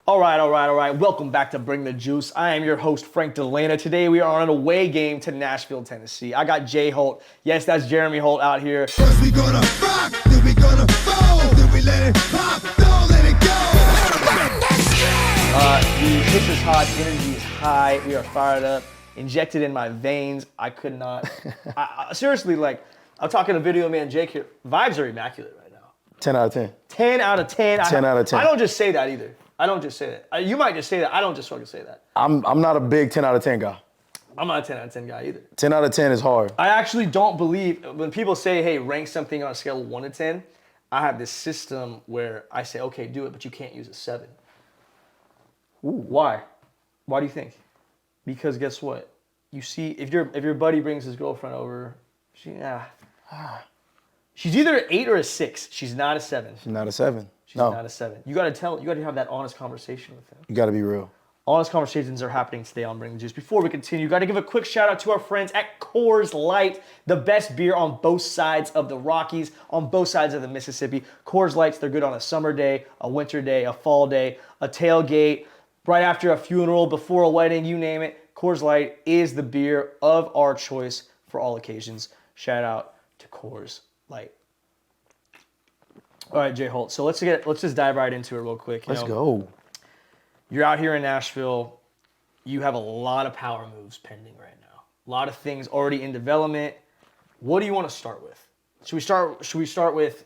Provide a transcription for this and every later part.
All right. Welcome back to Bring the Juice. I am your host, Frank Dalena. Today we are on an away game to Nashville, Tennessee. I got J-Holt. Yes, that's Jeremy Holt out here. First we gonna rock, then we gonna fold, then we let it pop, don't let it go. The pitch is hot, energy is high. We are fired up, injected in my veins. I could not. Seriously, like, I'm talking to Video Man Jake here. Vibes are immaculate right now. 10 out of 10. 10 out of 10. 10 out of 10. I don't just say that either. I don't just say that. You might just say that. I don't just fucking say that. I'm not a big 10 out of 10 guy. I'm not a 10 out of 10 guy either. 10 out of 10 is hard. I actually don't believe, when people say, hey, rank something on a scale of 1 to 10, I have this system where I say, okay, do it, but you can't use a 7. Ooh. Why? Why do you think? Because guess what? You see, if your buddy brings his girlfriend over, she's either an 8 or a 6. She's not a 7. She's not a 7. She's not a 7. You gotta have that honest conversation with him. You gotta be real. Honest conversations are happening today on Bring the Juice. Before we continue, got to give a quick shout out to our friends at Coors Light, the best beer on both sides of the Rockies, on both sides of the Mississippi. Coors Lights, they're good on a summer day, a winter day, a fall day, a tailgate, right after a funeral, before a wedding, you name it. Coors Light is the beer of our choice for all occasions. Shout out to Coors Light. All right, J-Holt. So let's just dive right into it real quick. Let's go. You're out here in Nashville. You have a lot of power moves pending right now. A lot of things already in development. What do you want to start with? Should we start with,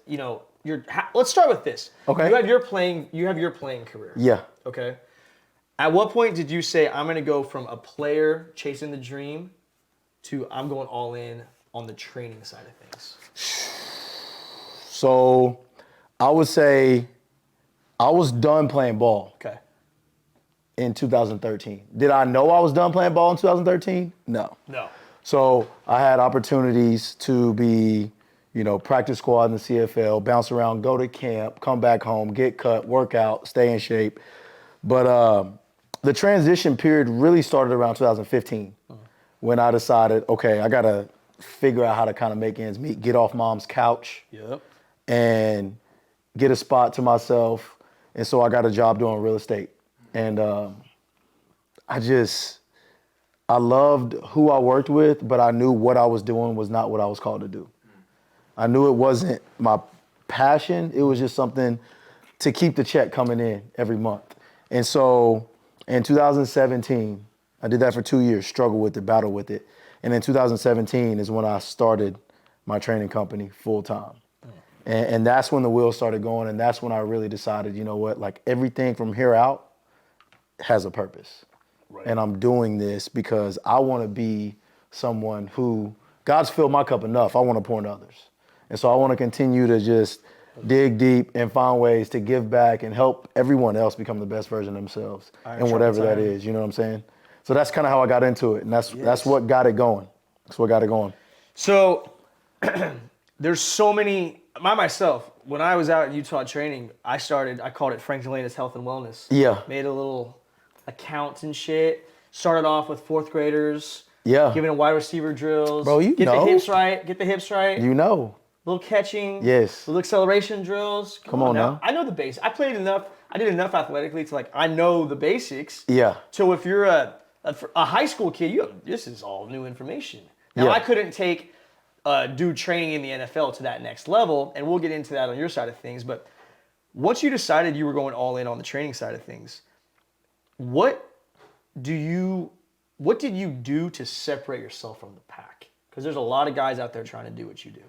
let's start with this. Okay. You have your playing career. Yeah. Okay. At what point did you say, I'm going to go from a player chasing the dream to I'm going all in on the training side of things? So I would say I was done playing ball. Okay. In 2013. Did I know I was done playing ball in 2013? No. So I had opportunities to be, practice squad in the CFL, bounce around, go to camp, come back home, get cut, work out, stay in shape. But the transition period really started around 2015 when I decided, okay, I got to figure out how to kind of make ends meet, get off mom's couch and get a spot to myself. And so I got a job doing real estate. And I loved who I worked with, but I knew what I was doing was not what I was called to do. I knew it wasn't my passion. It was just something to keep the check coming in every month. And so in 2017, I did that for 2 years, struggled with it, battled with it. And in 2017 is when I started my training company full time. And that's when the wheels started going. And that's when I really decided, you know what, like everything from here out has a purpose. Right. And I'm doing this because I want to be someone who, God's filled my cup enough. I want to pour into others. And so I want to continue to just dig deep and find ways to give back and help everyone else become the best version of themselves and whatever that is, you know what I'm saying? So that's kind of how I got into it. And that's what got it going. That's what got it going. So there's so many, myself, when I was out in Utah training, I called it Frank Dalena's Health and Wellness. Yeah. Made a little account and shit. Started off with 4th graders. Yeah. Giving them wide receiver drills. Bro, Get the hips right. You know. Little catching. Yes. Little acceleration drills. Come on now. I know the basics. I did enough athletically to I know the basics. Yeah. So if you're a high school kid, this is all new information. Now I couldn't take do training in the NFL to that next level, and we'll get into that on your side of things. But once you decided you were going all in on the training side of things, what did you do to separate yourself from the pack? Because there's a lot of guys out there trying to do what you do.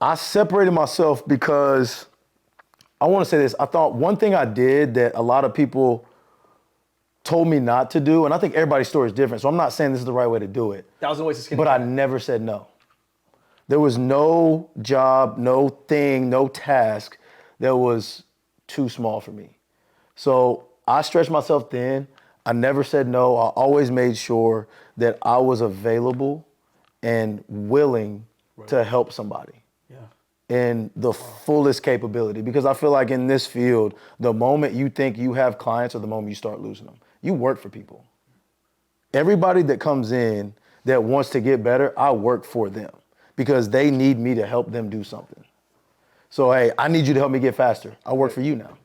I separated myself because I want to say this. I thought one thing I did that a lot of people told me not to do, and I think everybody's story is different, so I'm not saying this is the right way to do it. 1,000 ways to skin. But I never said no. There was no job, no thing, no task that was too small for me. So I stretched myself thin. I never said no. I always made sure that I was available and willing to help somebody in the fullest capability. Because I feel like in this field, the moment you think you have clients or the moment you start losing them, you work for people. Everybody that comes in that wants to get better, I work for them because they need me to help them do something. So, hey, I need you to help me get faster. I work for you now.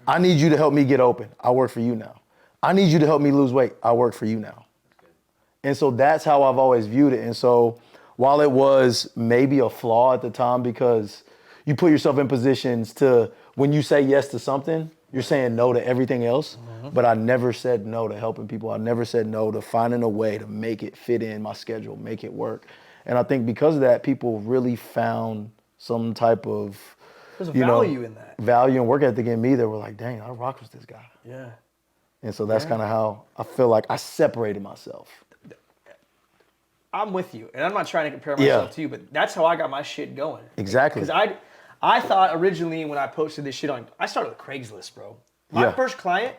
I need you to help me get open. I work for you now. I need you to help me lose weight. I work for you now. And so that's how I've always viewed it. And so while it was maybe a flaw at the time because you put yourself in positions to, when you say yes to something, you're saying no to everything else. But I never said no to helping people. I never said no to finding a way to make it fit in my schedule, make it work. And I think because of that, people really found some type of, There's a value in that. Value and work ethic in me that were like, dang, I rock with this guy. Yeah. And so that's kind of how I feel like I separated myself. I'm with you, and I'm not trying to compare myself to you, but that's how I got my shit going. Exactly. Because I thought originally when I posted this shit on, I started with Craigslist, bro. My first client,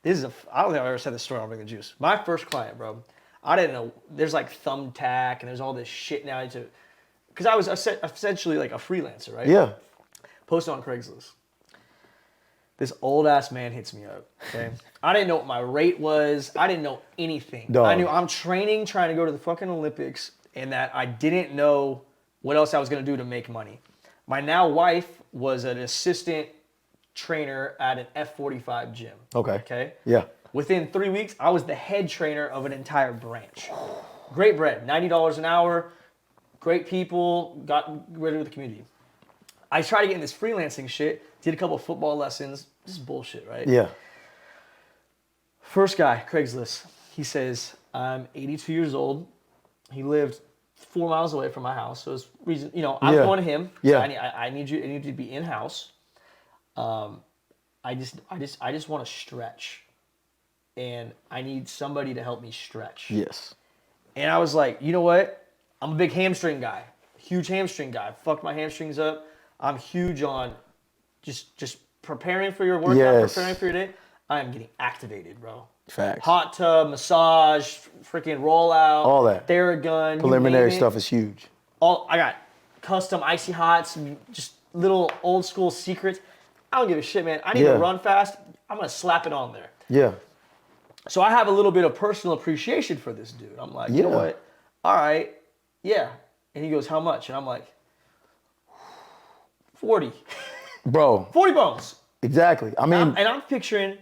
I don't think I've ever said this story on Bring the Juice. My first client, bro, I didn't know, there's like Thumbtack, and there's all this shit now. Because I was essentially like a freelancer, right? Yeah. Posted on Craigslist. This old ass man hits me up, okay? I didn't know what my rate was. I didn't know anything. Dog. I knew I'm training, trying to go to the fucking Olympics, and that I didn't know what else I was gonna do to make money. My now wife was an assistant trainer at an F45 gym. Okay? Yeah. Within 3 weeks, I was the head trainer of an entire branch. Great bread, $90 an hour, great people, got rid of the community. I tried to get in this freelancing shit, did a couple of football lessons. This is bullshit, right? Yeah. First guy, Craigslist. He says, I'm 82 years old. He lived 4 miles away from my house. So it's reason, I'm going to him. Yeah. So I need you to be in-house. I just want to stretch. And I need somebody to help me stretch. Yes. And I was like, you know what? I'm a big hamstring guy. Huge hamstring guy. Fucked my hamstrings up. I'm huge on just preparing for your workout, preparing for your day. I am getting activated, bro. Facts. Hot tub, massage, freaking rollout, all that. Theragun. Preliminary stuff is huge. I got custom icy hots, just little old school secrets. I don't give a shit, man. I need to run fast. I'm gonna slap it on there. Yeah. So I have a little bit of personal appreciation for this dude. I'm like, you know what? All right, yeah. And he goes, how much? And I'm like, 40. Bro. 40 bones. Exactly. I mean. And I'm picturing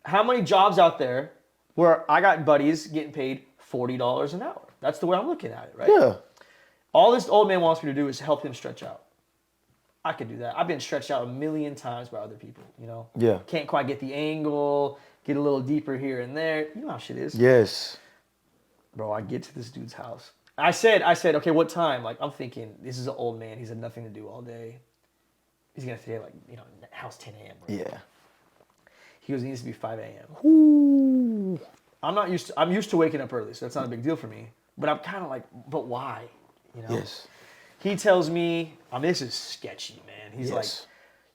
how many jobs out there where I got buddies getting paid $40 an hour. That's the way I'm looking at it, right? Yeah. All this old man wants me to do is help him stretch out. I could do that. I've been stretched out a million times by other people, Yeah. Can't quite get the angle, get a little deeper here and there. You know how shit is. Yes. Bro, I get to this dude's house. I said, okay, what time? Like, I'm thinking, this is an old man. He's had nothing to do all day. He's going to stay like, house 10 a.m. Yeah. He goes, it needs to be 5 a.m. Ooh. I'm used to waking up early, so that's not a big deal for me. But I'm kind of like, but why? Yes. He tells me, this is sketchy, man. He's like,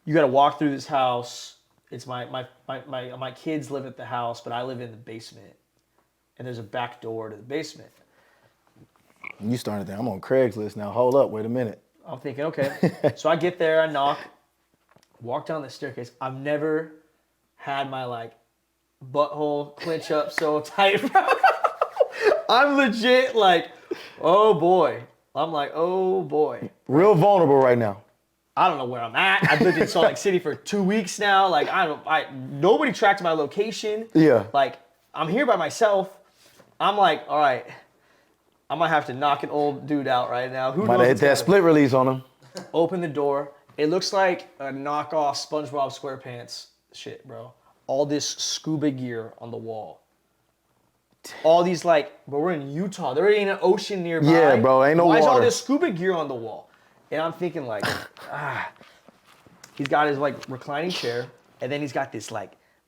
you got to walk through this house. It's my kids live at the house, but I live in the basement. And there's a back door to the basement. You started there. I'm on Craigslist now. Hold up. Wait a minute. I'm thinking, okay. So I get there, I knock, walk down the staircase. I've never had my butthole clench up so tight. I'm legit like, oh boy. I'm like, oh boy. Real vulnerable right now. I don't know where I'm at. I've lived in Salt Lake City for 2 weeks now. Nobody tracked my location. Yeah. I'm here by myself. I'm like, all right, I might have to knock an old dude out right now. Who might have hit that split release on him. Open the door. It looks like a knockoff SpongeBob SquarePants shit, bro. All this scuba gear on the wall. All these but we're in Utah. There ain't an ocean nearby. Yeah, bro, ain't no water. Why is all this scuba gear on the wall? And I'm thinking he's got his reclining chair, and then he's got this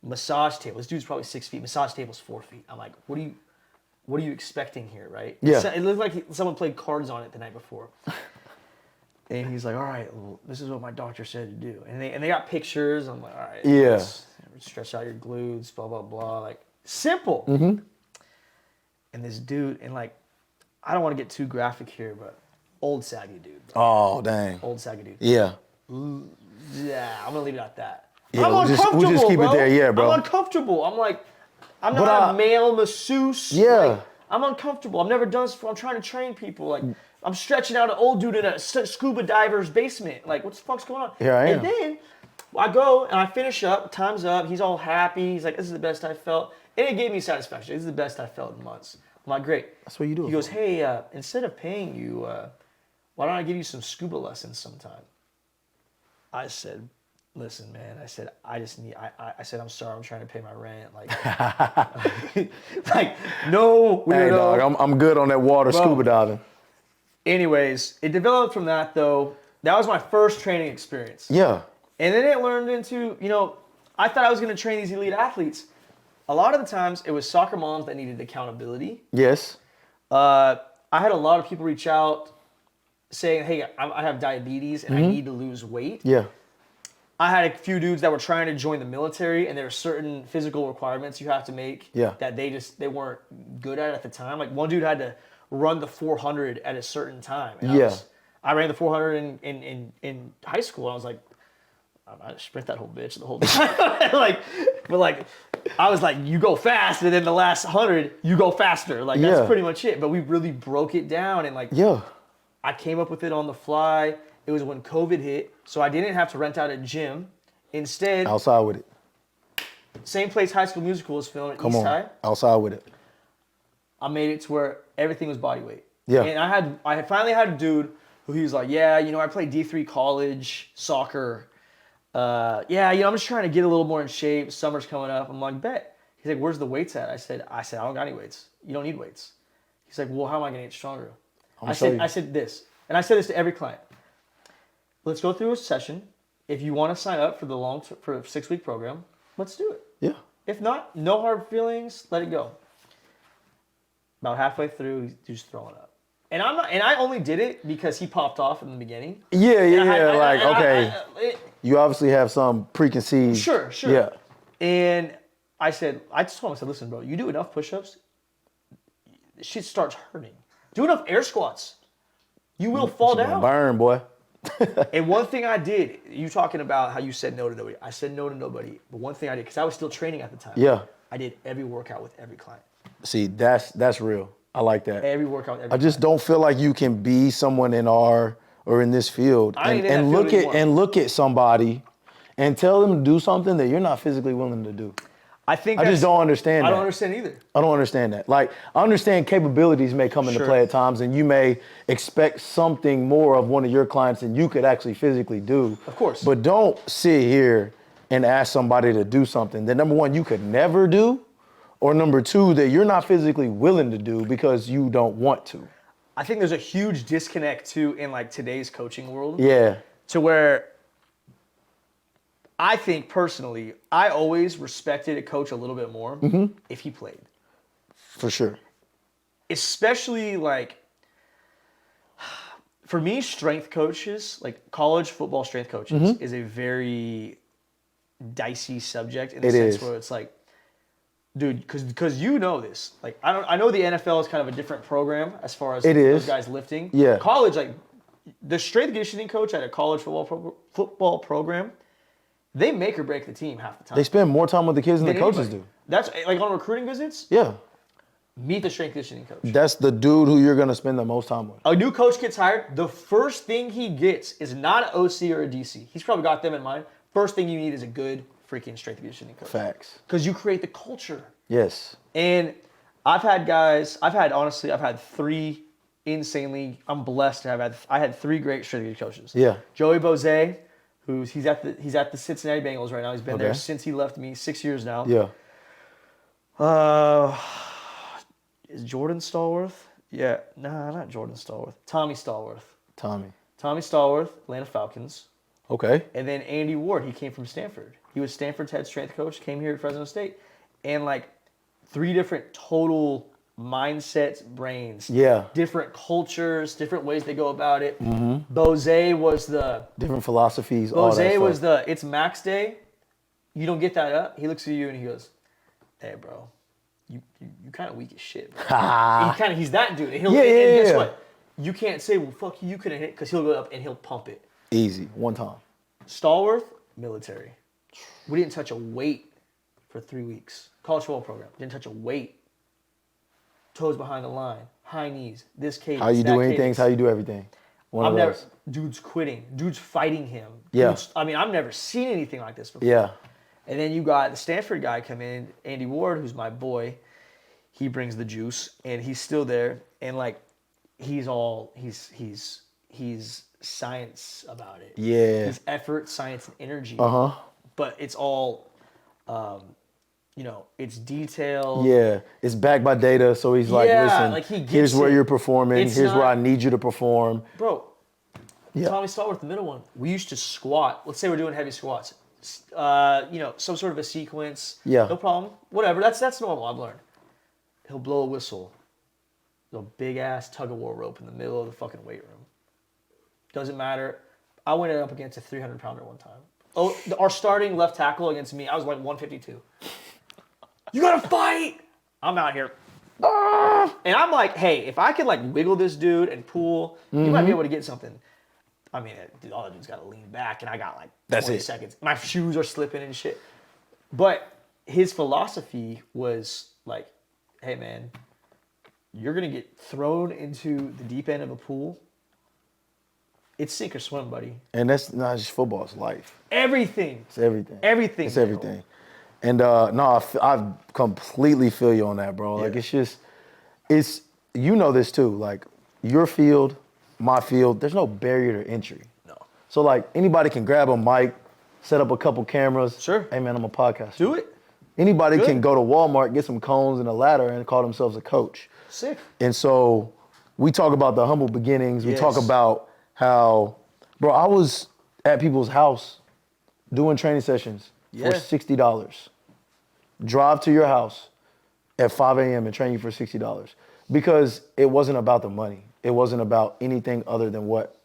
massage table. This dude's probably 6 feet. Massage table's 4 feet. I'm like, what are you expecting here, right? Yeah. It looked like someone played cards on it the night before. And he's like, all right, well, this is what my doctor said to do. And they got pictures. I'm like, all right. Yeah. Stretch out your glutes, blah, blah, blah. Simple. Mm-hmm. And this dude, I don't want to get too graphic here, but old saggy dude. Oh, dang. Old saggy dude. Yeah. Yeah, I'm going to leave it at that. Yeah, I'm uncomfortable, we'll just keep it there. Yeah, bro. I'm uncomfortable. I'm not a male masseuse. Yeah. I'm uncomfortable. I've never done this before. I'm trying to train people. I'm stretching out an old dude in a scuba diver's basement. What the fuck's going on? Here I am. And then I go and I finish up. Time's up. He's all happy. He's like, "This is the best I felt," and it gave me satisfaction. This is the best I felt in months. I'm like, "Great." That's what you do. He goes, "Hey, instead of paying you, why don't I give you some scuba lessons sometime?" I said, "Listen, man," I said, "I just need," I said, "I'm sorry, I'm trying to pay my rent." Like, like no, Hey, weirdo. dog, I'm good on that water scuba diving. Anyways, it developed from that, though. That was my first training experience. Yeah. And then it learned into, I thought I was going to train these elite athletes. A lot of the times, it was soccer moms that needed accountability. Yes. I had a lot of people reach out saying, "Hey, I have diabetes and I need to lose weight." Yeah. I had a few dudes that were trying to join the military, and there are certain physical requirements you have to make that they weren't good at the time. Like one dude had to run the 400 at a certain time. And I ran the 400 in high school. And I was like, I sprint that whole bitch the whole time. but I was like, you go fast, and then the last 100, you go faster. Like that's pretty much it. But we really broke it down, and I came up with it on the fly. It was when COVID hit, so I didn't have to rent out a gym. Instead, outside with it. Same place High School Musical was filmed at East High. Outside with it. I made it to where everything was body weight. Yeah. And I finally had a dude who he was like, "Yeah, I played D3 college soccer. I'm just trying to get a little more in shape. Summer's coming up." I'm like, "Bet." He's like, "Where's the weights at?" I said, "I don't got any weights. You don't need weights." He's like, "Well, how am I gonna get stronger?" I said this, and I said this to every client. Let's go through a session. If you want to sign up for for a 6-week program, let's do it. Yeah. If not, no hard feelings. Let it go. About halfway through, he's just throwing up, and I only did it because he popped off in the beginning. You obviously have some preconceived. Sure. Yeah. And I just told him, I said, "Listen, bro, you do enough push-ups, shit starts hurting. Do enough air squats, you will fall down. Burn, boy." And one thing I did, you talking about how you said no to nobody. I said no to nobody, but one thing I did, because I was still training at the time. Yeah. I did every workout with every client. See, that's real. I like that. Every workout with every I just don't feel like you can be someone in this field and look at somebody and tell them to do something that you're not physically willing to do. I just don't understand that. I don't understand either. I don't understand that. Like, I understand capabilities may come into play at times, and you may expect something more of one of your clients than you could actually physically do. Of course. But don't sit here and ask somebody to do something that, number one, you could never do, or number two, that you're not physically willing to do because you don't want to. I think there's a huge disconnect, too, in, today's coaching world. Yeah. To where I think, personally, I always respected a coach a little bit more if he played. For sure. Especially, for me, strength coaches, college football strength coaches, is a very dicey subject in the sense where it's like, dude, because you know this. I know the NFL is kind of a different program as far as those guys lifting. Yeah. College, the strength conditioning coach at a college football program, they make or break the team half the time. They spend more time with the kids than the coaches do. That's on recruiting visits. Yeah. Meet the strength conditioning coach. That's the dude who you're going to spend the most time with. A new coach gets hired. The first thing he gets is not an OC or a DC. He's probably got them in mind. First thing you need is a good freaking strength conditioning coach. Facts. Because you create the culture. Yes. And I've had 3 insanely, I'm blessed to have I had 3 great strength conditioning coaches. Yeah. Joey Bose, he's at the Cincinnati Bengals right now. He's been there since he left me, 6 years now. Yeah. Is Jordan Stallworth? Yeah. Nah, not Jordan Stallworth. Tommy Stallworth. Tommy Stallworth, Atlanta Falcons. Okay. And then Andy Ward, he came from Stanford. He was Stanford's head strength coach, came here at Fresno State. And 3 different total mindsets, brains. Yeah. Different cultures, different ways they go about it. Mm-hmm. Bose was the... Different philosophies, Bose was it's max day. You don't get that up. He looks at you and he goes, "Hey, bro, you kind of weak as shit, bro." He's that dude. And guess what? You can't say, "Well, fuck you couldn't hit," because he'll go up and he'll pump it. Easy. One time. Stallworth, military. We didn't touch a weight for 3 weeks. College football program. Didn't touch a weight. Toes behind the line. High knees. This cadence. How you do anything is how you do everything. One of those. Dude's quitting. Dude's fighting him. Yeah. I've never seen anything like this before. Yeah. And then you got the Stanford guy come in, Andy Ward, who's my boy. He brings the juice, and he's still there. And like, he's science about it. Yeah. He's effort, science, and energy. But it's all, it's detailed. Yeah, it's backed by data, so he's like, listen, like he gets here's where it. you're performing, It's here's where I not- need you to perform. Bro, Yeah. Tommy Stallworth, the middle one. We used to squat. Let's say we're doing heavy squats. Some sort of a sequence. Yeah. No problem. Whatever. That's normal. I've learned. He'll blow a whistle. A big ass tug of war rope in the middle of the fucking weight room. Doesn't matter. I went up against a 300-pounder one time. Oh, our starting left tackle against me, I was like 152. You gotta fight! I'm out here. And I'm like, hey, if I could like wiggle this dude and pull, you might be able to get something. I mean, dude, all the dudes got to lean back, and I got like 20 seconds. My shoes are slipping and shit. But his philosophy was like, hey, man, you're going to get thrown into the deep end of a pool. It's sink or swim, buddy. And that's not just football, it's life. Everything. It's everything. Everything. It's everything. And I completely feel you on that, bro. Like, it's you know this too. Like, your field, my field, there's no barrier to entry. No. So, like, anybody can grab a mic, set up a couple cameras. Sure. Hey, man, I'm a podcaster. Do it. Anybody Good. can go to Walmart, get some cones and a ladder, and call themselves a coach. Sick. And so we talk about the humble beginnings. We Yes. talk about how, bro, I was at people's house doing training sessions for $60. Drive to your house at 5 a.m. and train you for $60 because it wasn't about the money. It wasn't about anything other than what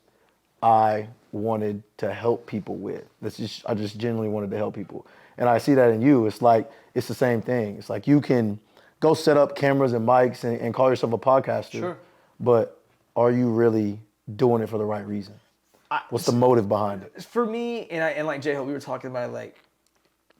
I wanted to help people with. I just genuinely wanted to help people. And I see that in you. It's like, it's the same thing. It's like you can go set up cameras and mics and call yourself a podcaster. Sure. But are you really doing it for the right reason? What's the motive behind it? For me, and like J-Holt, we were talking about it, like,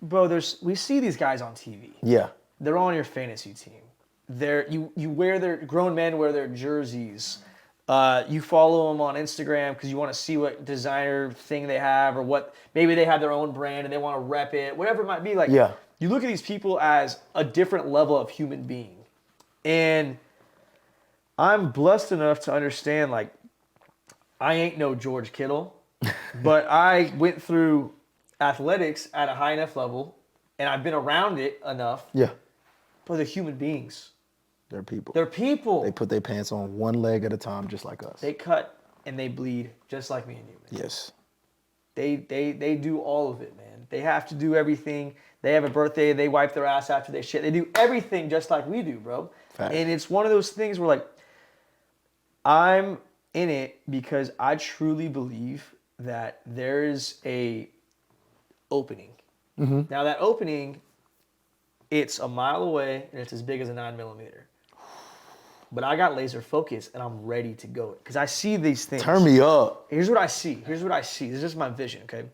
bro, we see these guys on TV. Yeah. They're on your fantasy team. You wear their grown men wear their jerseys. You follow them on Instagram because you want to see what designer thing they have or what maybe they have their own brand and they want to rep it, whatever it might be. Like, you look at these people as a different level of human being, and I'm blessed enough to understand, like, I ain't no George Kittle, but I went through athletics at a high enough level, and I've been around it enough. Yeah. But they're human beings. They're people. They're people. They put their pants on one leg at a time, just like us. They cut and they bleed just like me and you, man. Yes. They do all of it, man. They have to do everything. They have a birthday. They wipe their ass after they shit. They do everything just like we do, bro. Fact. And it's one of those things where, like, I'm in it because I truly believe that there is a opening. Mm-hmm. Now that opening, it's a mile away and it's as big as a 9mm. But I got laser focus and I'm ready to go because I see these things. Turn me up. Here's what I see. This is just my vision, okay?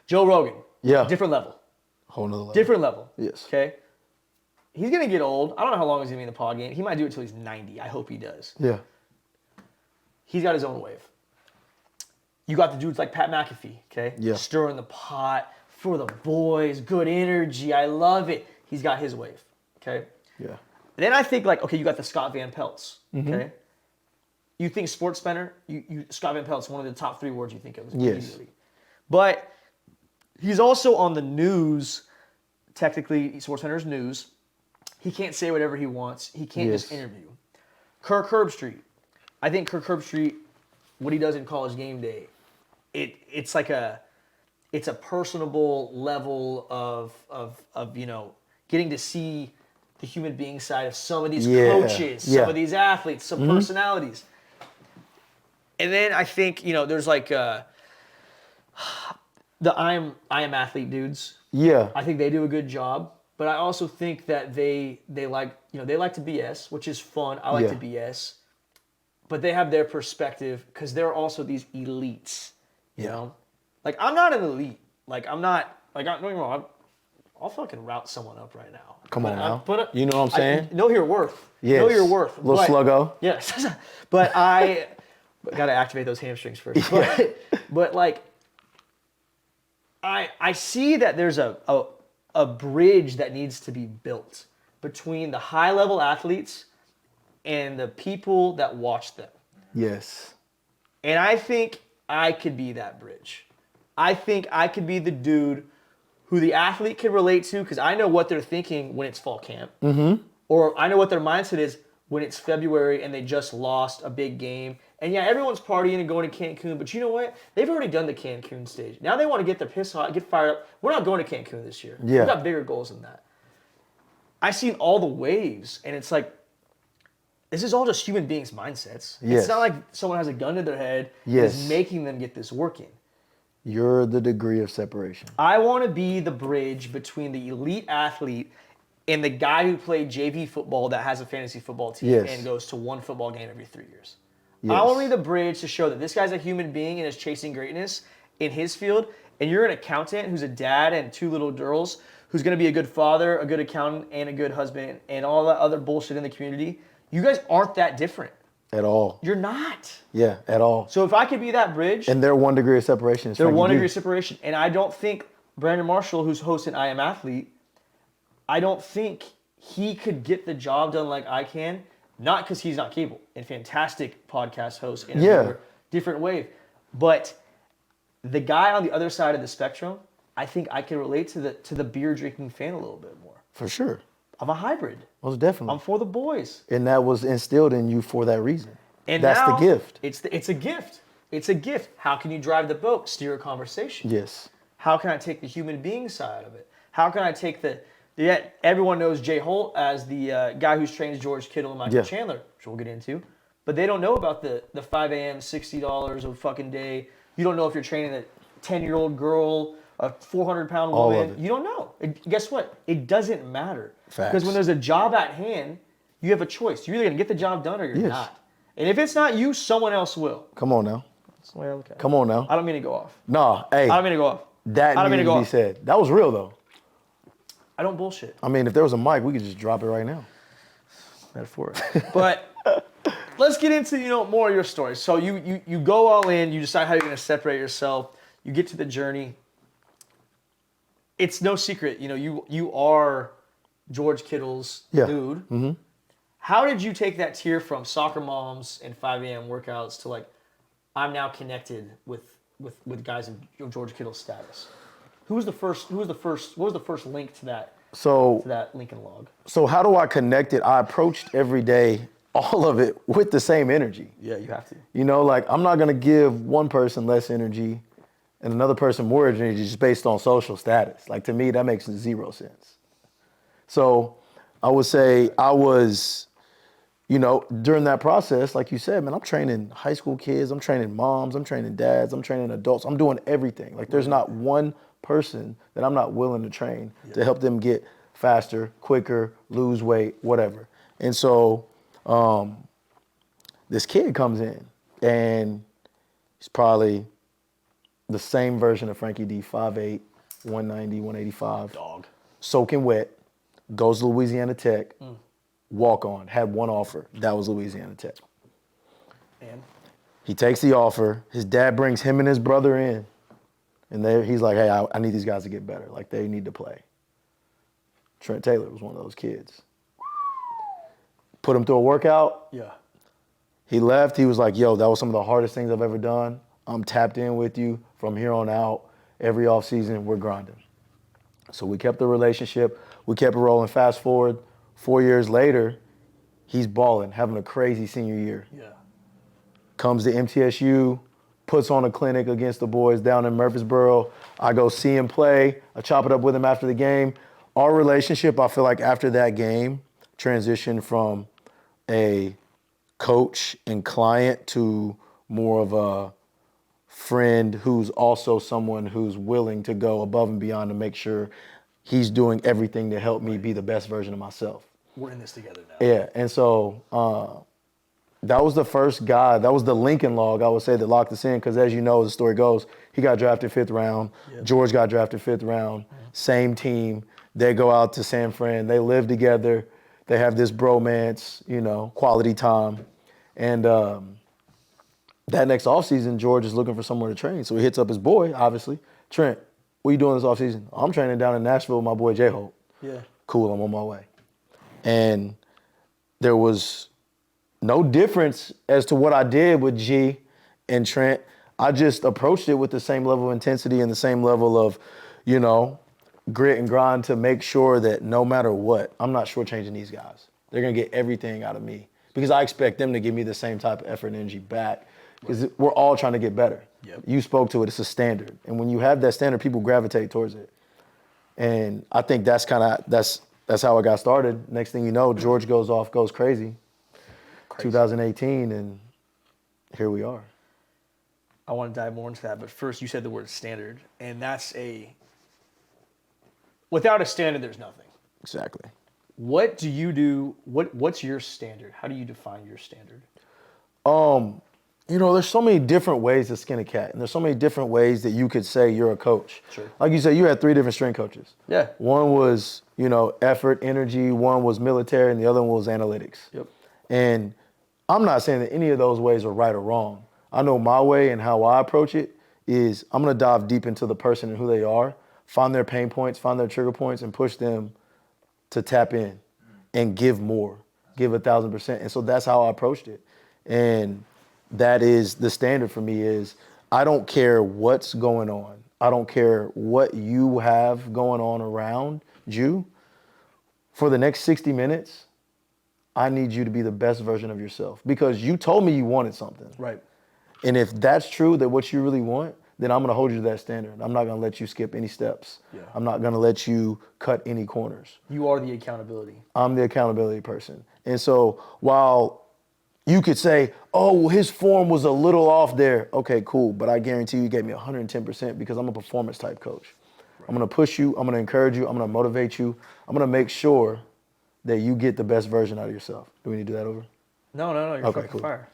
Joe Rogan. Yeah. Different level. Whole nother level. Different level. Yes. Okay? He's going to get old. I don't know how long he's going to be in the pod game. He might do it until he's 90. I hope he does. Yeah. He's got his own wave. You got the dudes like Pat McAfee, okay? Yeah. Stirring the pot for the boys, good energy. I love it. He's got his wave, okay? Yeah. Then I think, like, okay, you got the Scott Van Pelts, Mm-hmm. okay? You think sports center, Scott Van Pelt's one of the top 3 words you think of Yes. immediately. But he's also on the news. Technically, SportsCenter's news. He can't say whatever he wants. He can't just interview. Kirk Herbstreit. I think Kirk Herbstreit, what he does in College Game Day, it's a personable level of getting to see the human being side of some of these coaches, some of these athletes, some personalities. And then I think, there's like the I am athlete dudes. Yeah. I think they do a good job, but I also think that they like to BS, which is fun. I like to BS. But they have their perspective because they're also these elites, you know? Like, I'm not an elite. Like, I'm not, like, don't get me wrong, I'll fucking route someone up right now. Come on now. You know what I'm saying? Know your worth. Yes. Know your worth. Little sluggo. Yes. But Got to activate those hamstrings first. But like, I see that there's a bridge that needs to be built between the high level athletes and the people that watch them. Yes. And I think I could be that bridge. I think I could be the dude who the athlete can relate to because I know what they're thinking when it's fall camp. Mm-hmm. Or I know what their mindset is when it's February and they just lost a big game. And yeah, everyone's partying and going to Cancun, but you know what? They've already done the Cancun stage. Now they want to get their piss hot, get fired up. We're not going to Cancun this year. Yeah. We've got bigger goals than that. I've seen all the waves, and it's like, this is all just human beings' mindsets. Yes. It's not like someone has a gun to their head and Yes. is making them get this working. You're the degree of separation. I want to be the bridge between the elite athlete and the guy who played JV football that has a fantasy football team Yes. and goes to one football game every 3 years. Yes. I want to be the bridge to show that this guy's a human being and is chasing greatness in his field, and you're an accountant who's a dad and 2 little girls who's going to be a good father, a good accountant, and a good husband, and all that other bullshit in the community. You guys aren't that different. At all. You're not. Yeah, at all. So if I could be that bridge, And they're 1 degree of separation. they're 1 degree of separation. And I don't think Brandon Marshall, who's hosting I Am Athlete, I don't think he could get the job done like I can. Not because he's not capable and fantastic podcast host in Yeah. a different way. But the guy on the other side of the spectrum, I think I can relate to the beer drinking fan a little bit more. For sure. I'm a hybrid. Most definitely. I'm for the boys. And that was instilled in you for that reason. And that's now, the gift. It's a gift. It's a gift. How can you drive the boat? Steer a conversation. Yes. How can I take the human being side of it? How can I take everyone knows J-Holt as the guy who's trained George Kittle and Michael Chandler, which we'll get into. But they don't know about the 5 a.m., $60 a fucking day. You don't know if you're training a 10-year-old girl, a 400-pound All woman. of it. You don't know. Guess what? It doesn't matter. Facts. Because when there's a job at hand, you have a choice. You're either going to get the job done or you're Yes. not. And if it's not you, someone else will. Come on now. That's the way I look at it. Come on now. I don't mean to go off. Nah, hey. I don't mean to go off. That I don't mean needed to to go be off. said. That was real though. I don't bullshit. I mean, if there was a mic, we could just drop it right now. Metaphor. But let's get into more of your story. So you go all in. You decide how you're going to separate yourself. You get to the journey. It's no secret. You are George Kittle's dude. Mm-hmm. How did you take that tier from soccer moms and 5 a.m. workouts to I'm now connected with guys in George Kittle's status? What was the first link to that Lincoln log? So how do I connect it? I approached every day, all of it, with the same energy. Yeah, you have to. I'm not going to give one person less energy and another person more energy just based on social status. To me, that makes 0 sense. So I would say I was, during that process, like you said, man, I'm training high school kids, I'm training moms, I'm training dads, I'm training adults. I'm doing everything. There's not one person that I'm not willing to train to help them get faster, quicker, lose weight, whatever. And so this kid comes in and he's probably the same version of Frankie D, 5'8", 190, 185. Dog. Soaking wet, goes to Louisiana Tech, walk on, had one offer. That was Louisiana Tech. And? He takes the offer. His dad brings him and his brother in. And he's like, hey, I need these guys to get better. They need to play. Trent Taylor was one of those kids. Put him through a workout. Yeah. He left. He was like, yo, that was some of the hardest things I've ever done. I'm tapped in with you from here on out. Every offseason, we're grinding. So we kept the relationship. We kept it rolling. Fast forward, 4 years later, he's balling, having a crazy senior year. Yeah. Comes to MTSU, puts on a clinic against the boys down in Murfreesboro. I go see him play. I chop it up with him after the game. Our relationship, I feel like after that game, transitioned from a coach and client to more of a friend who's also someone who's willing to go above and beyond to make sure he's doing everything to help me be the best version of myself. We're in this together now. Yeah, and so that was the first guy, that was the Lincoln log, I would say, that locked us in, because as you know, the story goes, he got drafted 5th round, George got drafted 5th round, same team. They go out to San Fran, they live together, they have this bromance, quality time. And that next offseason, George is looking for somewhere to train. So he hits up his boy, obviously. Trent, what you doing this offseason? I'm training down in Nashville with my boy J-Holt. Yeah. Cool, I'm on my way. And there was no difference as to what I did with G and Trent. I just approached it with the same level of intensity and the same level of, grit and grind to make sure that no matter what, I'm not shortchanging these guys. They're going to get everything out of me because I expect them to give me the same type of effort and energy back because we're all trying to get better. Yep. You spoke to it. It's a standard. And when you have that standard, people gravitate towards it. And I think that's how it got started. Next thing you know, George goes crazy. 2018, and here we are. I want to dive more into that, but first you said the word standard, and without a standard, there's nothing. Exactly. What do you do? What's your standard? How do you define your standard? There's so many different ways to skin a cat, and there's so many different ways that you could say you're a coach. Sure. Like you said, you had 3 different strength coaches. Yeah. One was, effort, energy. One was military, and the other one was analytics. Yep. And I'm not saying that any of those ways are right or wrong. I know my way and how I approach it is I'm going to dive deep into the person and who they are, find their pain points, find their trigger points, and push them to tap in and give more, give 1,000%. And so that's how I approached it. And that is the standard for me is I don't care what's going on. I don't care what you have going on around you. For the next 60 minutes, I need you to be the best version of yourself because you told me you wanted something. Right. And if that's true, that what you really want, then I'm going to hold you to that standard. I'm not going to let you skip any steps. Yeah. I'm not going to let you cut any corners. You are the accountability. I'm the accountability person. And so while you could say, oh, well, his form was a little off there. Okay, cool. But I guarantee you gave me 110% because I'm a performance type coach. Right. I'm going to push you. I'm going to encourage you. I'm going to motivate you. I'm going to make sure that you get the best version out of yourself. Do we need to do that over? No. You're okay, fucking cool. fire.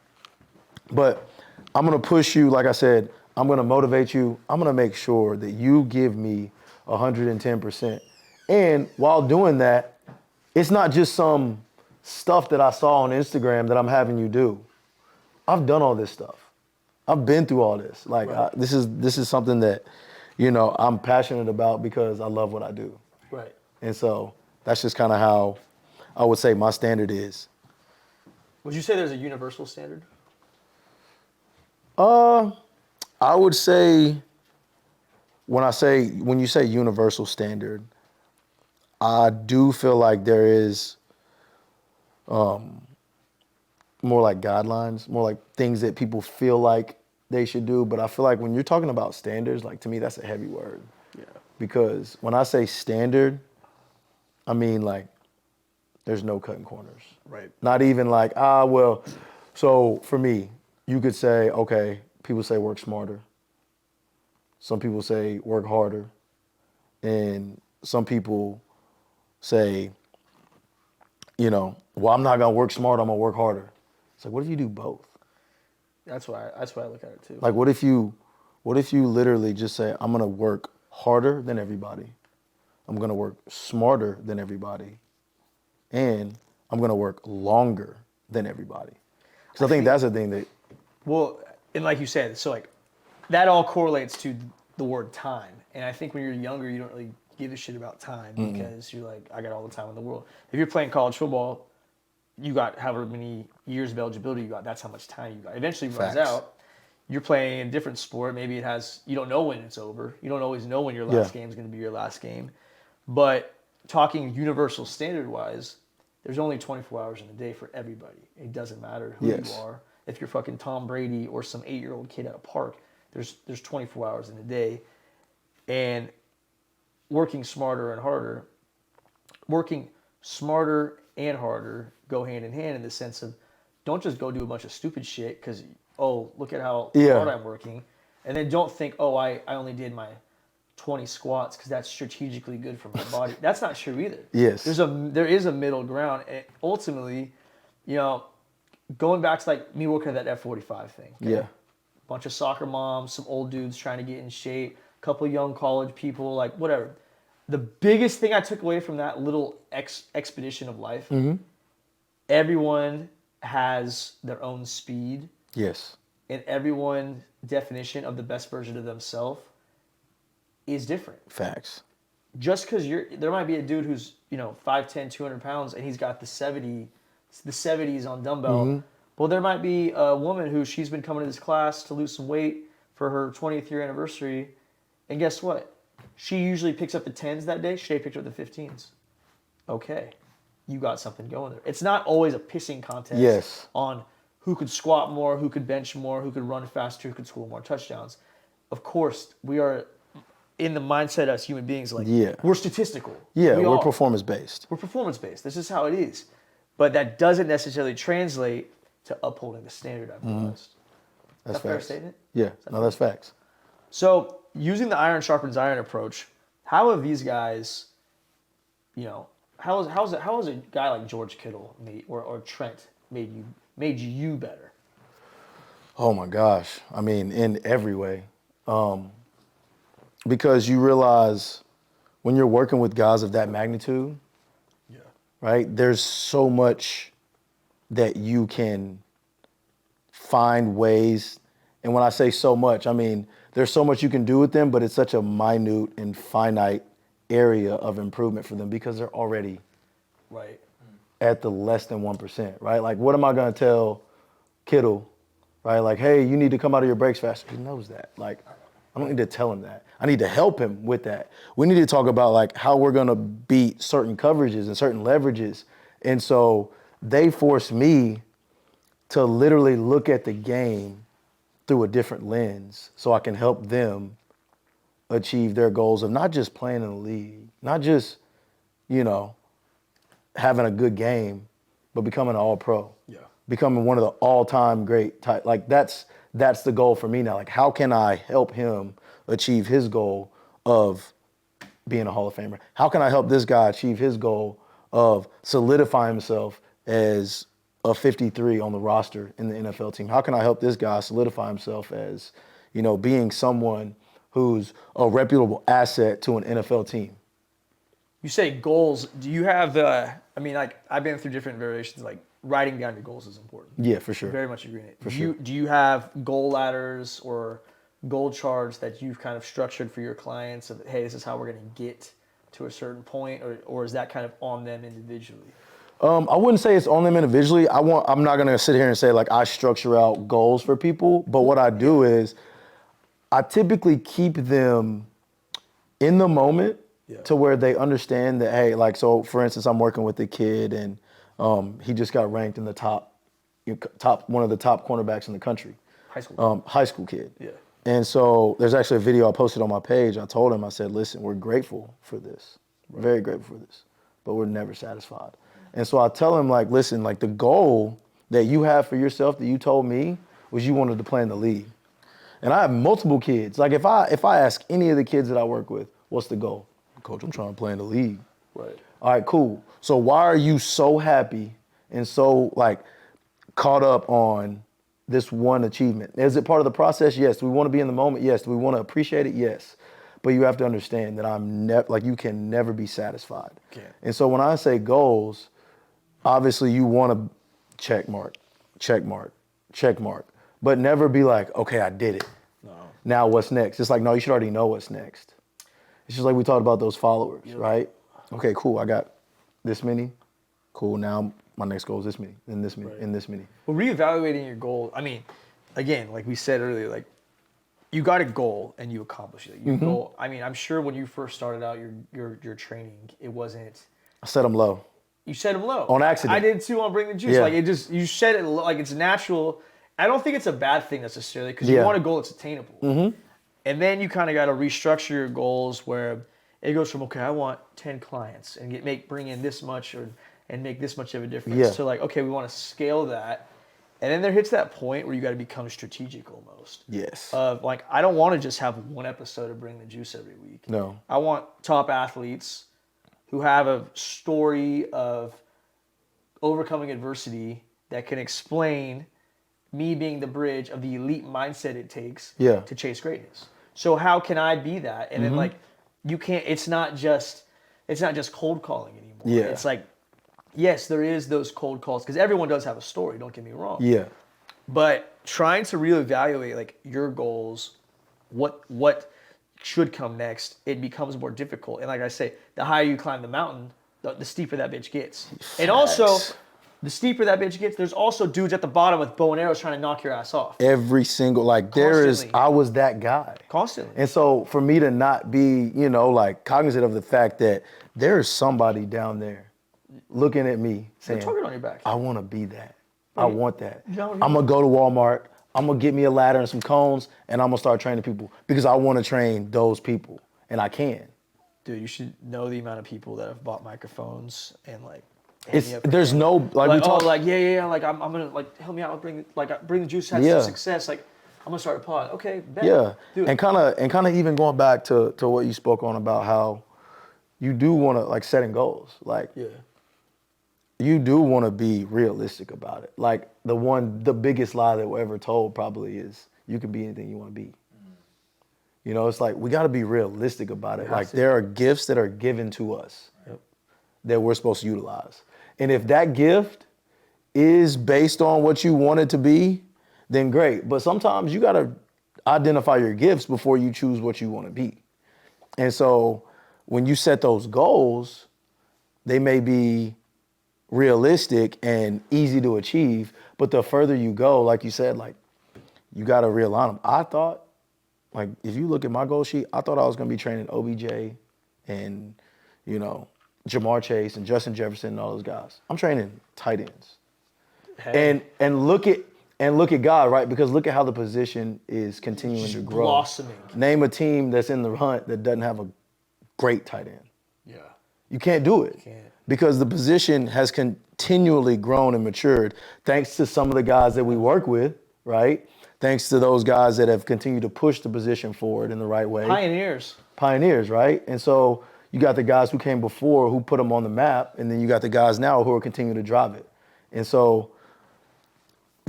But I'm going to push you. Like I said, I'm going to motivate you. I'm going to make sure that you give me 110%. And while doing that, it's not just some stuff that I saw on Instagram that I'm having you do. I've done all this stuff. I've been through all this. Like right. this is something that, I'm passionate about because I love what I do. Right. And so that's just kind of how I would say my standard is. Would you say there's a universal standard? I would say when you say universal standard, I do feel like there is more like guidelines, more like things that people feel like they should do. But I feel like when you're talking about standards, like to me, that's a heavy word. Yeah. Because when I say standard, I mean like there's no cutting corners. Right. Not even like, so for me, you could say, okay, people say work smarter. Some people say work harder. And some people say, well, I'm not going to work smarter, I'm going to work harder. It's like, what if you do both? That's why I look at it too. Like, what if you literally just say, I'm going to work harder than everybody. I'm going to work smarter than everybody. And I'm going to work longer than everybody. Because I think that's the thing that... Well, and like you said, so like that all correlates to the word time. And I think when you're younger, you don't really give a shit about time because you're like, I got all the time in the world. If you're playing college football, you got however many years of eligibility you got. That's how much time you got. Eventually it runs out. You're playing a different sport. Maybe you don't know when it's over. You don't always know when your last game is going to be your last game. But talking universal standard wise, there's only 24 hours in a day for everybody. It doesn't matter who you are. If you're fucking Tom Brady or some 8-year-old kid at a park, there's 24 hours in a day. And working smarter and harder go hand in hand in the sense of don't just go do a bunch of stupid shit because, look at how hard I'm working. And then don't think, I only did my 20 squats because that's strategically good for my body. That's not true either. Yes. There is a middle ground. And ultimately, going back to like me working at that F45 thing. Okay? Yeah. Bunch of soccer moms, some old dudes trying to get in shape, a couple of young college people, like whatever. The biggest thing I took away from that little expedition of life, everyone has their own speed. Yes. and everyone's definition of the best version of themselves is different. Facts. Just because there might be a dude who's 5'10", 200 pounds, and he's got the 70s on dumbbell. Well, there might be a woman who she's been coming to this class to lose some weight for her 20th year anniversary, and guess what? She usually picks up the 10s that day. She picked up the 15s. Okay, you got something going there. It's not always a pissing contest on who could squat more, who could bench more, who could run faster, who could score more touchdowns. Of course, we are in the mindset as human beings, we're statistical. Yeah, we're performance-based. We're performance-based. This is how it is. But that doesn't necessarily translate to upholding the standard I've promised. That's a fair facts. statement? Yeah, that's facts. So, using the iron sharpens iron approach, how have these guys, how is a guy like George Kittle or Trent made you better? Oh my gosh. I mean, in every way. Because you realize when you're working with guys of that magnitude, right, there's so much that you can find ways. And when I say so much, I mean, there's so much you can do with them, but it's such a minute and finite area of improvement for them because they're already at the less than 1%, right? Like, what am I going to tell Kittle, right? Like, hey, you need to come out of your breaks faster. He knows that. Like, I don't need to tell him that. I need to help him with that. We need to talk about, like, how we're going to beat certain coverages and certain leverages. And so they force me to literally look at the game through a different lens so I can help them achieve their goals of not just playing in the league, not just, having a good game, but becoming an all-pro. Yeah. Becoming one of the all-time great type. Like, that's the goal for me now. Like, how can I help him achieve his goal of being a Hall of Famer? How can I help this guy achieve his goal of solidifying himself as a 53 on the roster in the NFL team? How can I help this guy solidify himself as, being someone who's a reputable asset to an NFL team? You say goals. Do you have, I've been through different variations, like writing down your goals is important. Yeah, for sure. Very much agree in it. For sure. Do you have goal ladders or goal charts that you've kind of structured for your clients of, hey, this is how we're going to get to a certain point, or is that kind of on them individually? I wouldn't say it's on them individually. I'm not going to sit here and say, like, I structure out goals for people, but what I do is I typically keep them in the moment to where they understand that, hey, like, so for instance, I'm working with a kid and he just got ranked in the top one of the top cornerbacks in the country. High school kid. Yeah. And so there's actually a video I posted on my page. I told him, I said, listen, we're grateful for this. Very grateful for this, but we're never satisfied. And so I tell him, like, listen, like, the goal that you have for yourself that you told me was you wanted to play in the league. And I have multiple kids. Like, if I ask any of the kids that I work with, what's the goal? Coach, I'm trying to play in the league. Right. All right, cool. So why are you so happy and so, like, caught up on this one achievement? Is it part of the process? Yes. Do we want to be in the moment? Yes. Do we want to appreciate it? Yes. But you have to understand that you can never be satisfied. Okay. And so when I say goals, obviously you want to check mark, but never be like, okay, I did it. No. Now what's next? It's like, no, you should already know what's next. It's just like we talked about those followers, right? Okay, cool. I got this many. Cool. Now my next goal is this many, and this many, and this many. Well, reevaluating your goal, I mean, again, like we said earlier, like, you got a goal and you accomplish it. Your goal, I mean, I'm sure when you first started out your training, it wasn't. I set them low. You set them low. On accident. I did too on Bring the Juice. Yeah. Like, you set it low, like, it's natural. I don't think it's a bad thing necessarily because you want a goal that's attainable. Mm-hmm. And then you kind of got to restructure your goals where it goes from, okay, I want 10 clients and bring in this much and make this much of a difference to, like, okay, we want to scale that. And then there hits that point where you got to become strategic almost. Yes. Of, like, I don't want to just have one episode of Bring the Juice every week. No. I want top athletes who have a story of overcoming adversity that can explain me being the bridge of the elite mindset it takes to chase greatness. So how can I be that? And then, like, you can't, it's not just cold calling anymore. Yeah. It's like, yes, there is those cold calls because everyone does have a story, don't get me wrong. Yeah. But trying to reevaluate like your goals, what should come next, it becomes more difficult. And like I say, the higher you climb the mountain, the steeper that bitch gets. And also, the steeper that bitch gets, there's also dudes at the bottom with bow and arrows trying to knock your ass off. Every single, I was that guy. Constantly. And so for me to not be, like cognizant of the fact that there is somebody down there looking at me saying, target on your back. I want to be that. I want that. Yeah. I'm going to go to Walmart. I'm going to get me a ladder and some cones, and I'm going to start training people because I want to train those people, and I can. Dude, you should know the amount of people that have bought microphones and like. There's no like we talk like like I'm gonna like help me out bring the juice hats to success, like I'm gonna start a pod. Okay, bet. Yeah. Dude. And kind of even going back to what you spoke on about how you do want to like setting goals. Like you do want to be realistic about it. Like the biggest lie that we're ever told probably is you can be anything you want to be. It's like we got to be realistic about it. Like there are gifts that are given to us that we're supposed to utilize. And if that gift is based on what you want it to be, then great. But sometimes you got to identify your gifts before you choose what you want to be. And so when you set those goals, they may be realistic and easy to achieve, but the further you go, like you said, like you got to realign them. I thought, like if you look at my goal sheet, I thought I was going to be training OBJ and, Jamar Chase and Justin Jefferson and all those guys. I'm training tight ends. Hey. And look at God, right? Because look at how the position is continuing to grow. Blossoming. Name a team that's in the hunt that doesn't have a great tight end. Yeah. You can't do it. You can't. Because the position has continually grown and matured thanks to some of the guys that we work with, right? Thanks to those guys that have continued to push the position forward in the right way. Pioneers, right? And so you got the guys who came before who put them on the map, and then you got the guys now who are continuing to drive it. And so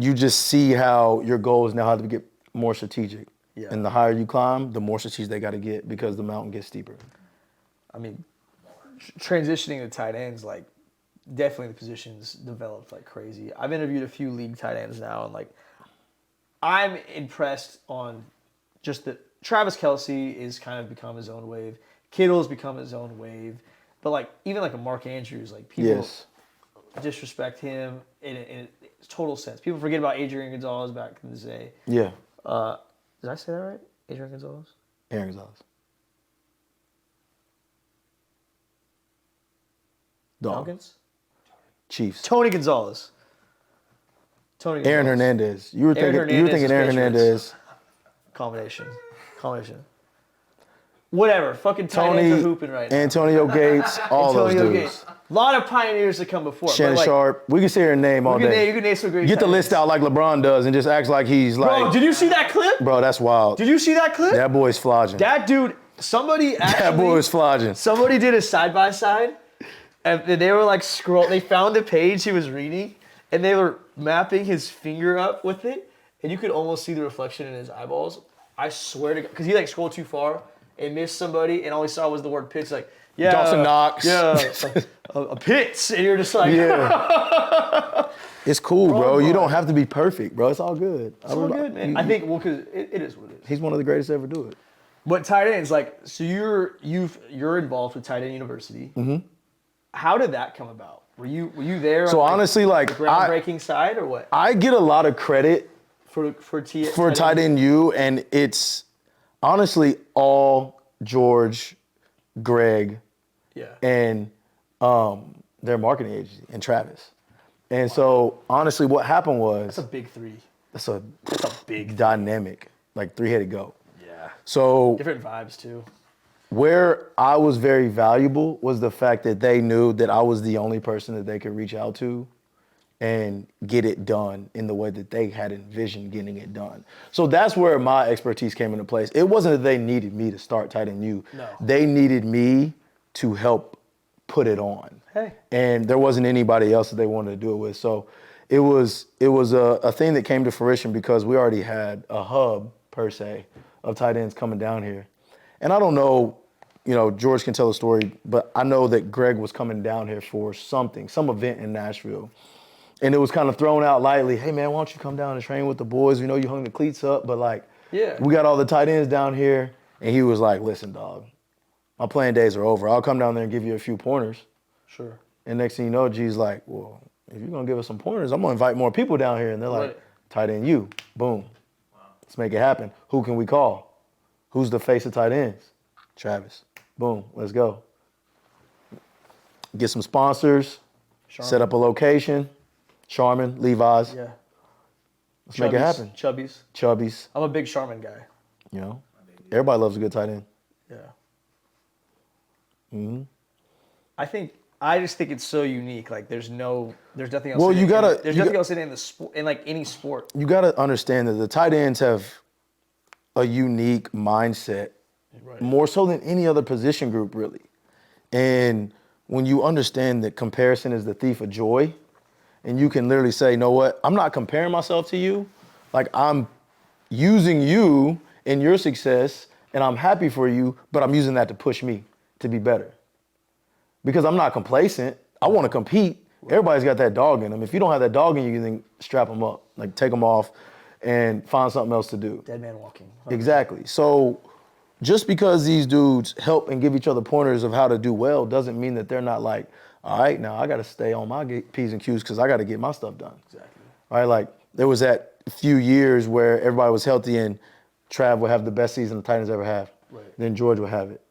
you just see how your goals now have to get more strategic. Yeah. And the higher you climb, the more strategic they got to get because the mountain gets steeper. I mean, transitioning to tight ends, like definitely the positions developed like crazy. I've interviewed a few league tight ends now, and like I'm impressed on just that Travis Kelce is kind of become his own wave. Kittle's become his own wave. But like even like a Mark Andrews, like people disrespect him in total sense. People forget about Adrian Gonzalez back in the day. Yeah. Did I say that right? Adrian Gonzalez? Aaron Gonzalez. Falcons? Chiefs. Tony Gonzalez. Aaron Hernandez. You were thinking Aaron Hernandez. Combination. Whatever. Fucking tight ends are hooping right now. Antonio Gates, all those dudes. Gates. A lot of pioneers that come before. Shannon Sharp. We can sit here and name all day. You can name some great Get the list out like LeBron does and just acts like he's like... Bro, did you see that clip? Bro, that's wild. Did you see that clip? That boy's flogging. That dude, that boy was flogging. Somebody did a side-by-side, and they were like they found the page he was reading, and they were mapping his finger up with it, and you could almost see the reflection in his eyeballs. I swear to God, because he like scrolled too far and missed somebody, and all he saw was the word Pitts. Like, yeah, Dawson Knox. Yeah, a Pitts, and you're just like, yeah. It's cool, bro. You don't have to be perfect, bro. It's all good. It's all good, man. I think because it is what it is. He's one of the greatest to ever do it. But tight ends, like, so you're involved with Tight End University. Mm-hmm. How did that come about? Were you there? So on honestly, like the groundbreaking side or what? I get a lot of credit for Tight End U, and it's honestly all George, Greg, and their marketing agency and Travis. And so honestly, what happened was that's a big three. That's a big dynamic, like three-headed goat. Yeah. So different vibes too. Where I was very valuable was the fact that they knew that I was the only person that they could reach out to and get it done in the way that they had envisioned getting it done. So that's where my expertise came into place. It wasn't that they needed me to start Tight End U. No. They needed me to help put it on. Hey. And there wasn't anybody else that they wanted to do it with. So it was a thing that came to fruition because we already had a hub, per se, of tight ends coming down here. And I don't know, George can tell the story, but I know that Greg was coming down here for some event in Nashville. And it was kind of thrown out lightly. Hey, man, why don't you come down and train with the boys? We know you hung the cleats up, but, like, we got all the tight ends down here. And he was like, listen, dog, my playing days are over. I'll come down there and give you a few pointers. Sure. And next thing you know, G's like, well, if you're going to give us some pointers, I'm going to invite more people down here. And they're like, tight end you. Boom. Wow. Let's make it happen. Who can we call? Who's the face of tight ends? Travis. Boom. Let's go. Get some sponsors. Sharman. Set up a location. Charmin, Levi's. Yeah. Let's make it happen. Chubbies. I'm a big Charmin guy. You know? Everybody loves a good tight end. Yeah. Mm-hmm. I just think it's so unique. Like there's nothing else. Well, there's nothing else in the sport, in like any sport. You gotta understand that the tight ends have a unique mindset, more so than any other position group, really. And when you understand that comparison is the thief of joy, and you can literally say, you know what? I'm not comparing myself to you. Like I'm using you in your success, and I'm happy for you, but I'm using that to push me to be better. Because I'm not complacent. I want to compete. Everybody's got that dog in them. If you don't have that dog in you, then strap them up. Like take them off and find something else to do. Dead man walking. 100%. Exactly. So just because these dudes help and give each other pointers of how to do well doesn't mean that they're not like, all right, now I got to stay on my P's and Q's because I got to get my stuff done. Exactly. All right, like there was that few years where everybody was healthy and Trav would have the best season the Titans ever have. Right. Then George would have it.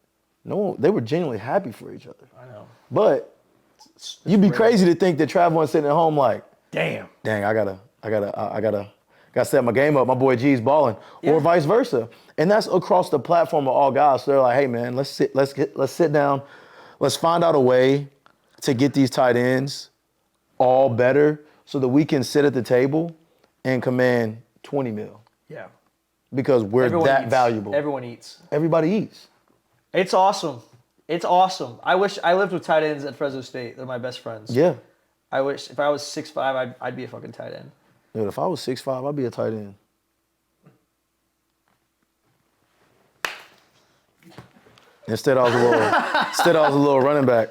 No, they were genuinely happy for each other. I know. But you'd be crazy to think that Trav wasn't sitting at home like, dang, I gotta step my game up. My boy G's balling, or vice versa. And that's across the platform of all guys. So they're like, hey man, let's sit down, let's find out a way to get these tight ends all better so that we can sit at the table and command 20 mil. Yeah. Because we're that valuable. Everyone eats. Everybody eats. It's awesome. It's awesome. I wish I lived with tight ends at Fresno State. They're my best friends. Yeah. I wish if I was 6'5", I'd be a fucking tight end. Dude, if I was 6'5", I'd be a tight end. Instead, I was a little running back.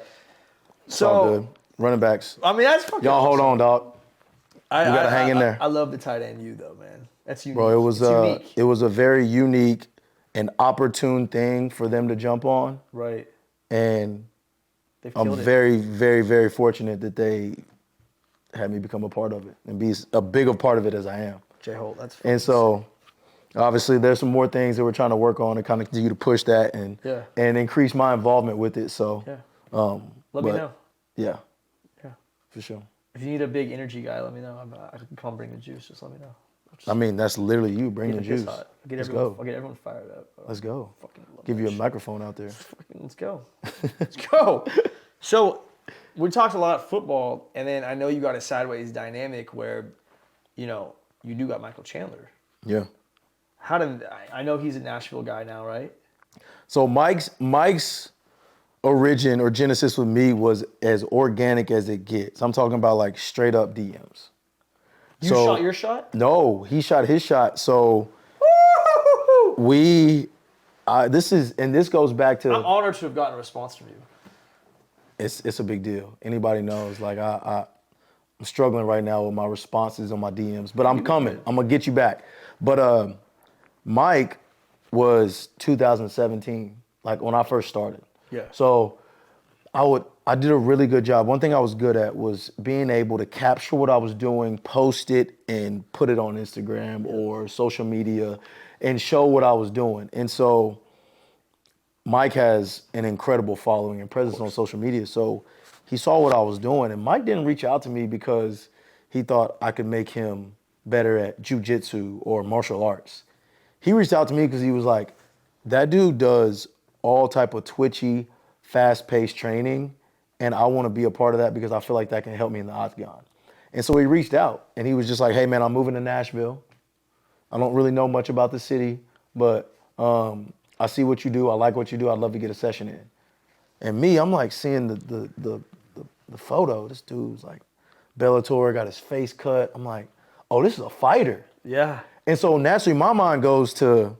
It's all good. Running backs. I mean, that's fucking Y'all awesome. hold on, dog. You gotta hang in there. I love the tight end you though, man. That's unique. Bro, unique. It was a very unique and opportune thing for them to jump on. Right. And I'm it. very, very, very fortunate that they had me become a part of it and be as big a part of it as I am. J-Holt, that's And so, obviously, there's some more things that we're trying to work on and kind of continue to push that and increase my involvement with it. So, let me know. Yeah, for sure. If you need a big energy guy, let me know. I can come bring the juice. Just let me know. I mean, that's literally you. Bring the juice. I'll get everyone fired up. Let's go. Fucking love Give you a shit. microphone out there. Let's go. Let's go. So we talked a lot football, and then I know you got a sideways dynamic where, you do got Michael Chandler. Yeah. I know he's a Nashville guy now, right? So Mike's origin or genesis with me was as organic as it gets. I'm talking about like straight up DMs. You shot your shot? No, he shot his shot. So this goes back to. I'm honored to have gotten a response from you. It's a big deal. Anybody knows. Like I'm struggling right now with my responses on my DMs, but I'm coming. I'm gonna get you back. But Mike was 2017, like when I first started. Yeah. So I did a really good job. One thing I was good at was being able to capture what I was doing, post it, and put it on Instagram or social media and show what I was doing. And so Mike has an incredible following and presence on social media. So he saw what I was doing. And Mike didn't reach out to me because he thought I could make him better at jiu-jitsu or martial arts. He reached out to me because he was like, that dude does all type of twitchy, fast-paced training, and I want to be a part of that because I feel like that can help me in the octagon. And so he reached out, and he was just like, hey, man, I'm moving to Nashville. I don't really know much about the city, but I see what you do. I like what you do. I'd love to get a session in. And me, I'm like seeing the photo. This dude's like Bellator, got his face cut. I'm like, oh, this is a fighter. Yeah. And so naturally my mind goes to,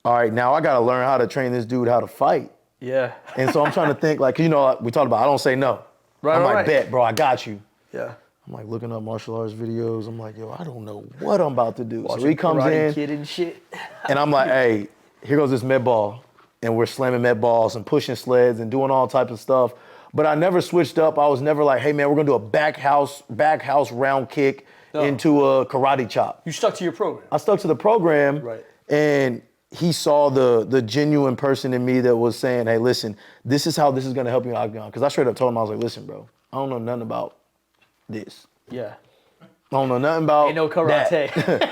all right, now I got to learn how to train this dude how to fight. Yeah. And so I'm trying to think like, we talked about, I don't say no. Right, I'm like, right. bet, bro, I got you. Yeah. I'm like looking up martial arts videos. I'm like, yo, I don't know what I'm about to do. Watching So he comes Karate in, Kid and shit. and I'm like, hey, here goes this med ball. And we're slamming med balls and pushing sleds and doing all types of stuff. But I never switched up. I was never like, hey man, we're gonna do a back house round kick into a karate chop. You stuck to your program. I stuck to the program, Right. and he saw the genuine person in me that was saying, hey, listen, this is how this is gonna help you in Octagon. Because I straight up told him, I was like, listen, bro, I don't know nothing about this. Yeah. I don't know nothing about Ain't no karate. that.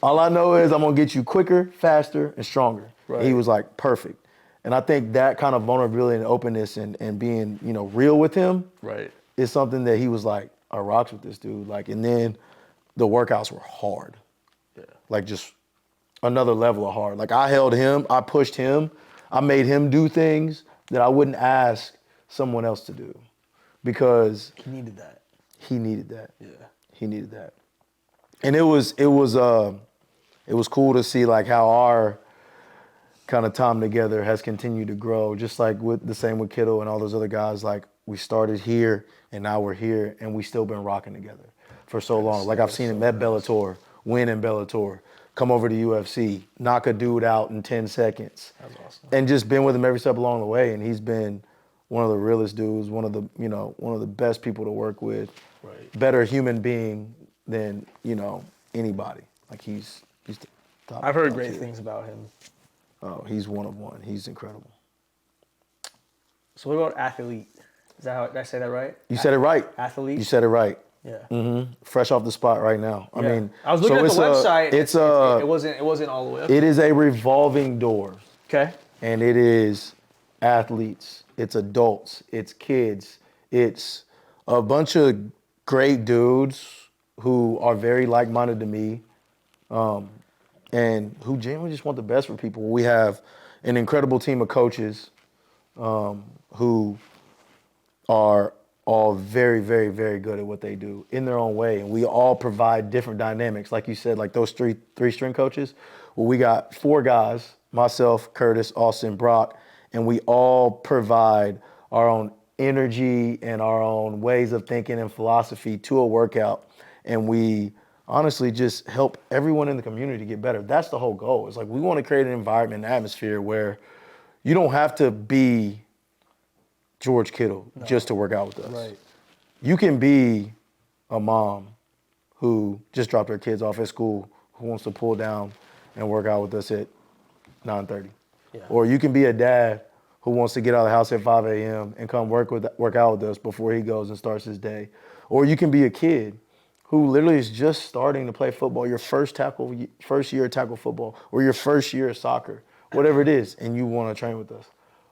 All I know is I'm gonna get you quicker, faster, and stronger. Right. And he was like, perfect. And I think that kind of vulnerability and openness and being, real with him Right. is something that he was like, I rocks with this dude. Like, and then the workouts were hard. Yeah. Like just another level of hard. Like I held him, I pushed him, I made him do things that I wouldn't ask someone else to do because He needed that. he needed that. Yeah. He needed that. And it was cool to see like how our kind of time together has continued to grow, just like with the same with Kittle and all those other guys. Like we started here and now we're here and we still been rocking together for so long. Like I've seen him at Bellator, win in Bellator, come over to UFC, knock a dude out in 10 seconds. That's awesome. And just been with him every step along the way. And he's been one of the realest dudes, one of the best people to work with, Right. better human being than, anybody. Like he's the top. I've heard top great tier. things about him. Oh, he's one of one. He's incredible. So what about Athelite? Is that how, did I say that right? You said it right. Athelite? You said it right. Yeah. Fresh off the spot right now. I Yeah. mean, I was looking at the website. It It wasn't all the way up. it is a revolving door, Okay. and it is athletes, it's adults, it's kids, it's a bunch of great dudes who are very like-minded to me, and who genuinely just want the best for people. We have an incredible team of coaches who are all very, very, very good at what they do in their own way. And we all provide different dynamics. Like you said, like those three string coaches. Well, we got 4 guys, myself, Curtis, Austin, Brock, and we all provide our own energy and our own ways of thinking and philosophy to a workout. And we honestly just help everyone in the community get better. That's the whole goal. It's like we want to create an environment, an atmosphere where you don't have to be George Kittle just to work out with us. Right. You can be a mom who just dropped her kids off at school who wants to pull down and work out with us at 9:30. Yeah. Or you can be a dad who wants to get out of the house at 5 a.m. and come work out with us before he goes and starts his day. Or you can be a kid who literally is just starting to play football, your first year of tackle football, or your first year of soccer, whatever it is, and you want to train with us.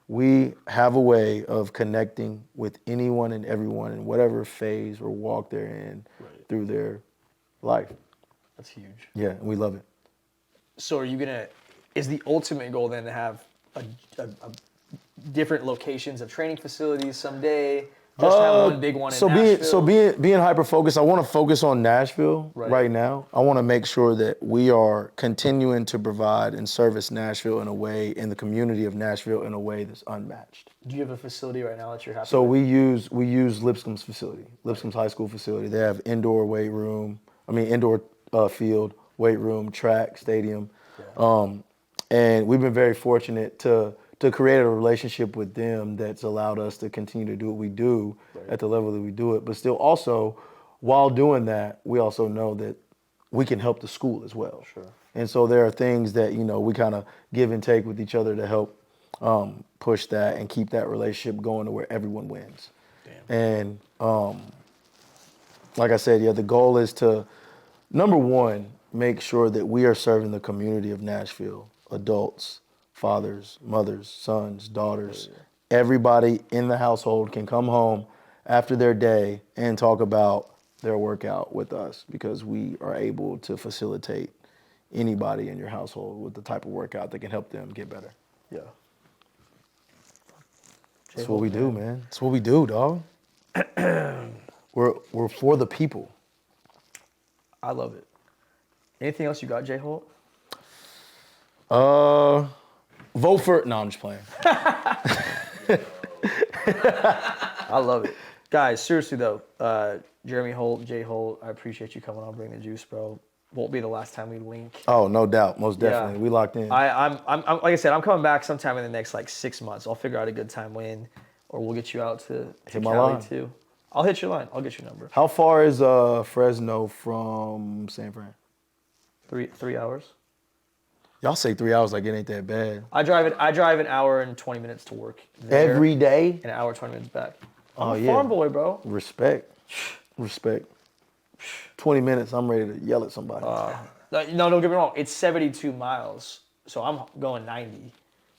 We have a way of connecting with anyone and everyone in whatever phase or walk they're in through their life. That's huge. Yeah, and we love it. So is the ultimate goal then to have a different locations of training facilities someday? Just have one big one in Nashville? Being hyper focused, I want to focus on Nashville right now. I want to make sure that we are continuing to provide and service Nashville in a way, in the community of Nashville in a way that's unmatched. Do you have a facility right now that you're happy So with? we use Lipscomb's facility, Lipscomb's high school facility. They have indoor field, weight room, track, stadium. Yeah. And we've been very fortunate to create a relationship with them that's allowed us to continue to do what we do at the level that we do it. But still also, while doing that, we also know that we can help the school as well. Sure. And so there are things that, we kind of give and take with each other to help push that and keep that relationship going to where everyone wins. Damn. And like I said, the goal is to, number one, make sure that we are serving the community of Nashville, adults, fathers, mothers, sons, daughters. Everybody in the household can come home after their day and talk about their workout with us because we are able to facilitate anybody in your household with the type of workout that can help them get better. Yeah. That's what we do, man. That's what we do, dog. We're for the people. I love it. Anything else you got, J-Holt? Vote for. No, I'm just playing. I love it. Guys, seriously though, Jeremy Holt, J-Holt, I appreciate you coming on, Bring the Juice, bro. Won't be the last time we link. Oh, no doubt. Most definitely. Yeah. We locked in. I'm like I said, I'm coming back sometime in the next like 6 months. I'll figure out a good time when, or we'll get you out to Hit my Cali line. too. I'll hit your line. I'll get your number. How far is Fresno from San Fran? 3 hours. Y'all say 3 hours like it ain't that bad. I drive an hour and 20 minutes to work there, Every day? and an hour 20 minutes back. I'm Oh, a yeah. farm boy, bro. Respect. 20 minutes, I'm ready to yell at somebody. No, don't get me wrong. It's 72 miles, so I'm going 90.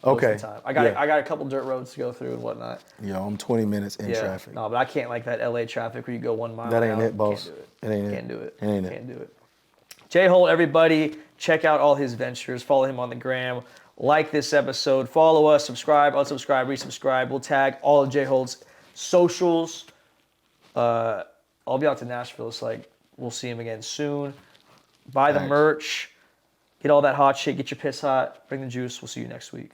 most Okay. of the time. I Yeah. got a couple dirt roads to go through and whatnot. Yo, I'm 20 minutes in Yeah. traffic. No, but I can't like that LA traffic where you go 1 mile. That ain't out. it, boss. Can't do it. It ain't it. Can't do it. It ain't it. Can't do it. J-Holt, everybody, check out all his ventures. Follow him on the gram. Like this episode. Follow us. Subscribe. Unsubscribe. Resubscribe. We'll tag all of J-Holt's socials. I'll be out to Nashville, so like we'll see him again soon. Buy the Thanks. merch. Get all that hot shit. Get your piss hot. Bring the juice. We'll see you next week.